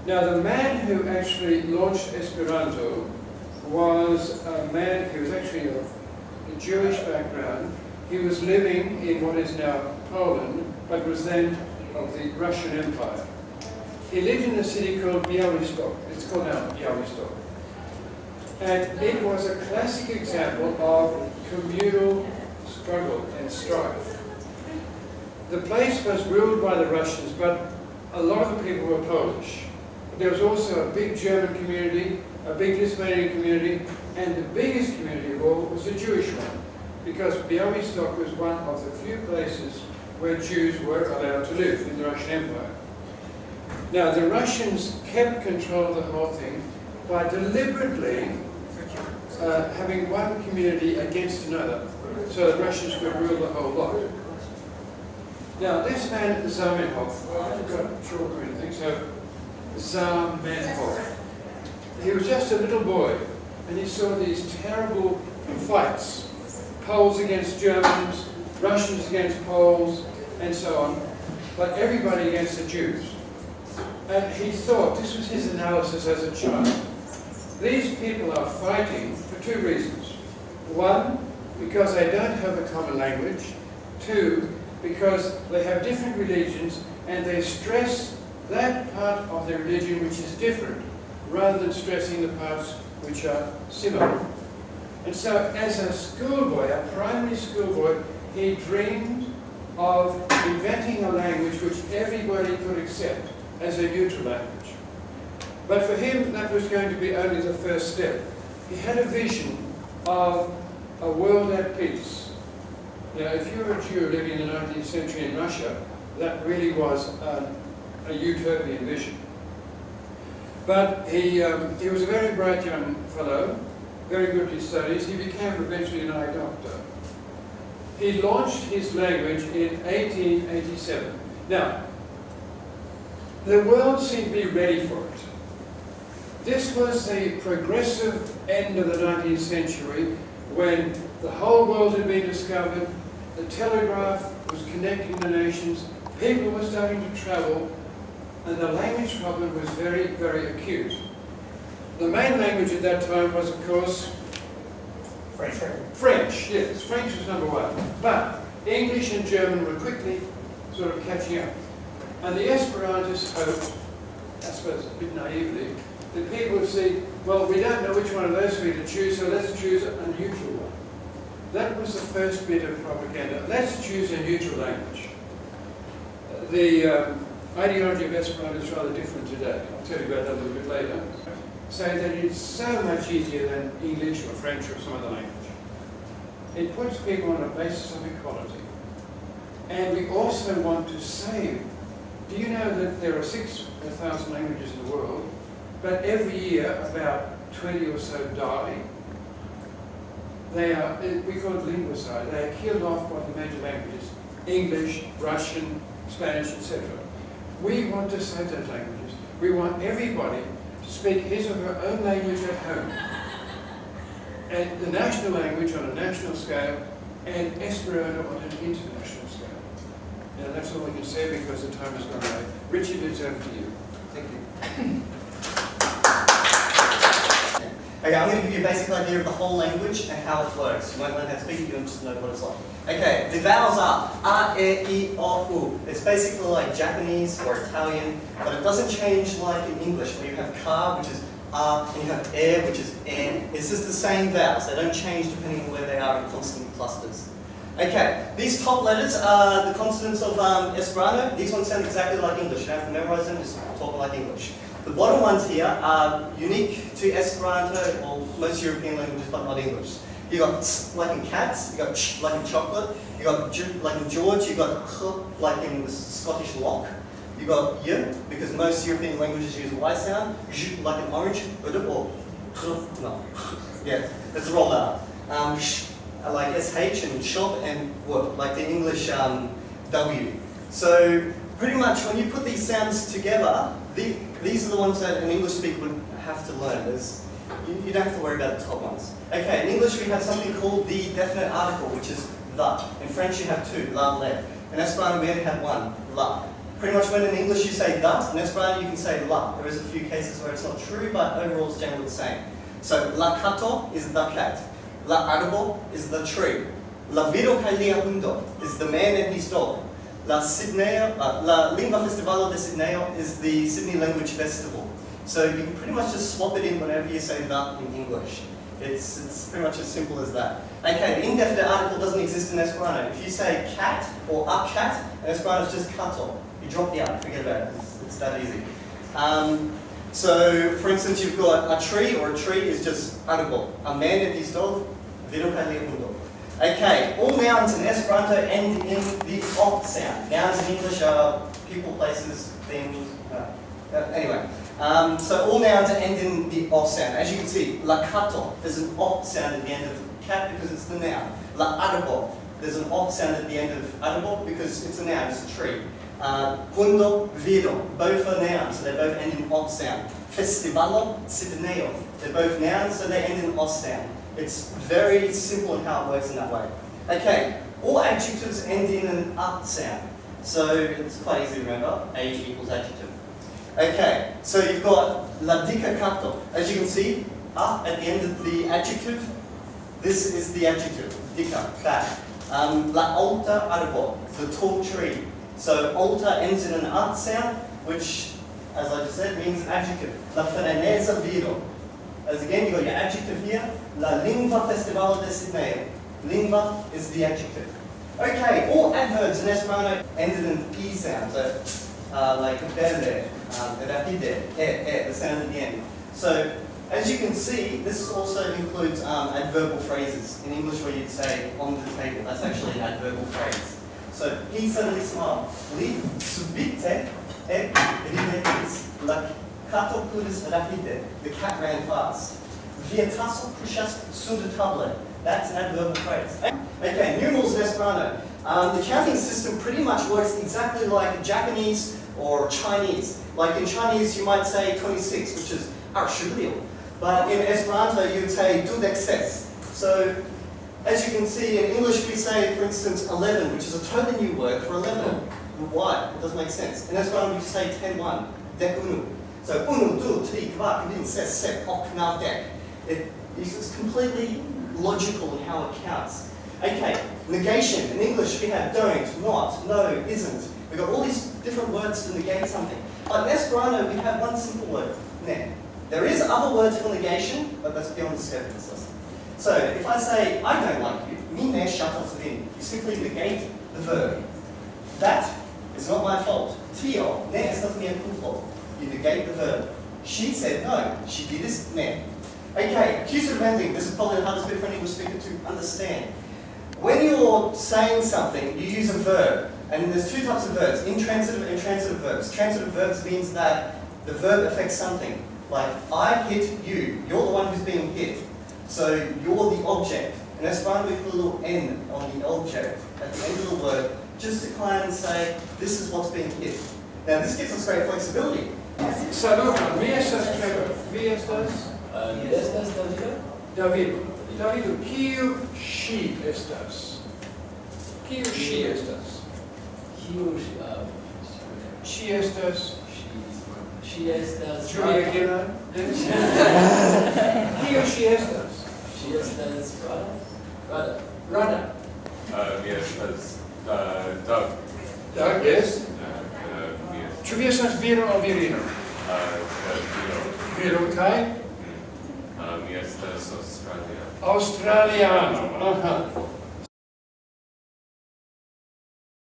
Now, the man who actually launched Esperanto was a man who was actually of a Jewish background. He was living in what is now Poland, but was then of the Russian Empire. He lived in a city called Białystok. It's called now Białystok. And it was a classic example of communal struggle and strife. The place was ruled by the Russians, but a lot of the people were Polish. There was also a big German community, a big Lithuanian community, and the biggest community of all was the Jewish one, because Białystok was one of the few places where Jews were allowed to live in the Russian Empire. Now, the Russians kept control of the whole thing by deliberately having one community against another, so the Russians could rule the whole lot. Now, this man, Zamenhof, I forgot chalk or anything, so Zamenhof, he was just a little boy, and he saw these terrible fights, Poles against Germans, Russians against Poles, and so on, but everybody against the Jews. And he thought, this was his analysis as a child, these people are fighting for two reasons. One, because they don't have a common language. Two, because they have different religions and they stress that part of their religion which is different, rather than stressing the parts which are similar. And so as a schoolboy, a primary schoolboy, he dreamed of inventing a language which everybody could accept as a neutral language. But for him, that was going to be only the first step. He had a vision of a world at peace. Now, if you were a Jew living in the 19th century in Russia, that really was a utopian vision. But he was a very bright young fellow, very good at his studies. He became eventually an eye doctor. He launched his language in 1887. Now, the world seemed to be ready for it. This was the progressive end of the 19th century, when the whole world had been discovered, the telegraph was connecting the nations, people were starting to travel, and the language problem was very, very acute. The main language at that time was, of course, French, yes, French was number one. But English and German were quickly sort of catching up. And the Esperantists hoped, I suppose a bit naively, that people would see, well, we don't know which one of those three to choose, so let's choose a neutral one. That was the first bit of propaganda. Let's choose a neutral language. The ideology of Esperanto is rather different today. I'll tell you about that a little bit later. So that it's so much easier than English or French or some other language. It puts people on a basis of equality. And we also want to save. Do you know that there are 6,000 languages in the world, but every year about 20 or so die? They are, we call it linguicide. They are killed off by the major languages, English, Russian, Spanish, etc. We want to save those languages. We want everybody to speak his or her own language at home. And the national language on a national scale, and Esperanto on an international scale. Now that's all I can say because the time has gone away. Richard, it's over to you. Thank you. Okay, I'm going to give you a basic idea of the whole language and how it works. You won't learn how to speak it, you'll just know what it's like. Okay, the vowels are A, E, I, O, U. It's basically like Japanese or Italian, but it doesn't change like in English, where you have ka, which is A, and you have E, which is N. It's just the same vowels. They don't change depending on where they are in consonant clusters. Okay, these top letters are the consonants of Esperanto. These ones sound exactly like English. You don't have to memorize them, just talk like English. The bottom ones here are unique to Esperanto or most European languages, but not English. You got ts like in cats, you got ch like in chocolate, you got j like in George, you got k like in the Scottish lock, you got y because most European languages use a y sound, j like in orange, or no, yeah, let's roll that up. Sh like sh and shop and w like the English w. So pretty much when you put these sounds together, these are the ones that an English speaker would have to learn. You don't have to worry about the top ones. Okay, in English we have something called the definite article, which is the. In French you have two, la, le. In Esperanto we only have one, la. Pretty much when in English you say the, in Esperanto you can say la. There is a few cases where it's not true, but overall it's generally the same. So la kato is the cat. La arbo is the tree. La viro kai lia hundo is the man and his dog. La Lingua Festivalo de Sydney is the Sydney Language Festival. So you can pretty much just swap it in whenever you say that in English. It's pretty much as simple as that. Okay, the indefinite article doesn't exist in Esperanto. If you say cat or a cat, in Esperanto it's just kato. You drop the up, forget about it. It's that easy. So, for instance, you've got a tree, or a tree is just article. A man and his dog, viro kai lia hundo. Okay, all nouns in Esperanto end in the o sound. Nouns in English are people, places, things. Anyway, so all nouns end in the o sound. As you can see, la kato, there's an o sound at the end of cat because it's the noun. La arbo, there's an o sound at the end of arbo because it's a noun, it's a tree. Hundo, viro, both are nouns, so they both end in o sound. Festivalo, sidneo, they're both nouns, so they end in o sound. It's very simple in how it works in that way. Okay, all adjectives end in an a sound. So it's quite easy to remember, a equals adjective. Okay, so you've got la dica kato. As you can see, a at the end of the adjective, this is the adjective, dica, that. La alta arbo, the tall tree. So alta ends in an a sound, which, as I just said, means adjective. La frenesa viro. As again, you've got your adjective here. La Lingua Festivalo de Sydney. Lingua is the adjective. Okay, all adverbs in Esperanto ended in e sound. So, like verde, rapide, the sound at the end. So, as you can see, this also includes adverbal phrases. In English, where you'd say on the table, that's actually an adverbal phrase. So, he suddenly smiled. Li subite e ridetis. La kato kuris rapide. The cat ran fast. Via tasso crucias suda table. That's an adverbial phrase. Okay, numerals in Esperanto. The counting system pretty much works exactly like Japanese or Chinese. Like in Chinese, you might say 26, which is arshulio. But in Esperanto, you would say dudexes. So, as you can see, in English we say, for instance, 11, which is a totally new word for 11. Why? It doesn't make sense. In Esperanto, you say 10-1, dekunu. So, unu, du, tri, kva, kvin, ses, sep, ok, now, dek. It's completely logical in how it counts. Okay, negation. In English, we have don't, not, no, isn't. We've got all these different words to negate something. But in Esperanto, we have one simple word, ne. There is other words for negation, but that's beyond the scope of this lesson. So, if I say, I don't like you, mi ne shuttles in, you simply negate the verb. That is not my fault. Tio, ne estas mia culpo. You negate the verb. She said no, she did this, ne. Okay, accusative ending. This is probably the hardest bit for an English speaker to understand. When you're saying something, you use a verb. And there's two types of verbs, intransitive and transitive verbs. Transitive verbs means that the verb affects something. Like, I hit you. You're the one who's being hit. So you're the object. And Esperanto, we put a little n on the object at the end of the word, just to kind of say, this is what's being hit. Now, this gives us great flexibility. Saluton, mi estas Trevor. Vi estas? Mi estas Davido? Davido. Davido, kiu ŝi estas? Kiu ŝi estas? Kiu Ŝi estas? ŝi estas Julia Gillard? Kiu ŝi estas? ŝi estas Rada. Rada. Mi estas Doug. Doug, yes? Mi estas Ĉu vi estas viro aŭ virino? Viro kaj? Mi estas Australia. Australiano. Aha.